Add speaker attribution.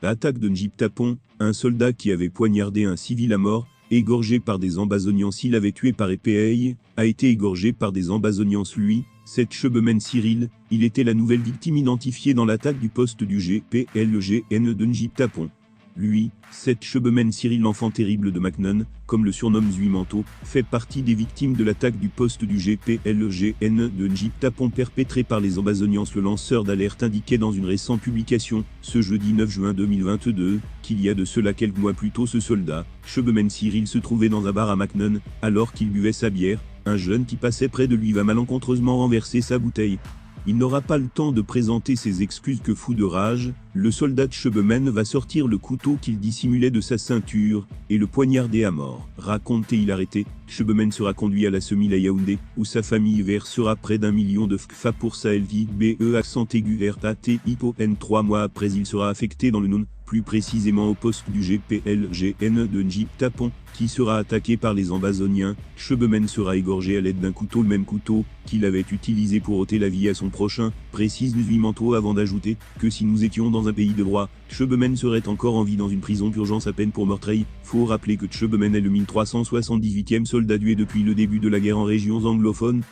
Speaker 1: Attaque de Njiptapon, un soldat qui avait poignardé un civil à mort, égorgé par des Ambazonians s'il avait tué par épée, a été égorgé par des Ambazonians lui, cette Chebemène Cyril, il était la nouvelle victime identifiée dans l'attaque du poste du GPLGN de Njiptapon. Lui, cette Chebemène Cyril l'enfant terrible de Macnon, comme le surnomme Zuimanto, fait partie des victimes de l'attaque du poste du GPLGN de Njiptapon perpétrée par les Ambazonians. Le lanceur d'alerte indiquait dans une récente publication, ce jeudi 9 juin 2022, qu'il y a de cela quelques mois plus tôt ce soldat, Chebemène Cyril se trouvait dans un bar à Macnon, alors qu'il buvait sa bière, un jeune qui passait près de lui va malencontreusement renverser sa bouteille. Il n'aura pas le temps de présenter ses excuses que fou de rage, le soldat de Chebemène va sortir le couteau qu'il dissimulait de sa ceinture, et le poignarder à mort. Raconté-il arrêté, Chebemène sera conduit à la Semile à Yaoundé, où sa famille versera près d'1 million de FKFA pour sa LVBE accent aigu RATIPON. 3 mois après il sera affecté dans le Noun, plus précisément au poste du GPLGN de Njiptapon, qui sera attaqué par les Ambazoniens. Chebemène sera égorgé à l'aide d'un couteau, le même couteau qu'il avait utilisé pour ôter la vie à son prochain, précise Zuimanto avant d'ajouter que si nous étions dans un pays de droit, Chebemène serait encore en vie dans une prison d'urgence à peine pour meurtrier. Faut rappeler que Chebemène est le 1378e soldat tué depuis le début de la guerre en régions anglophones.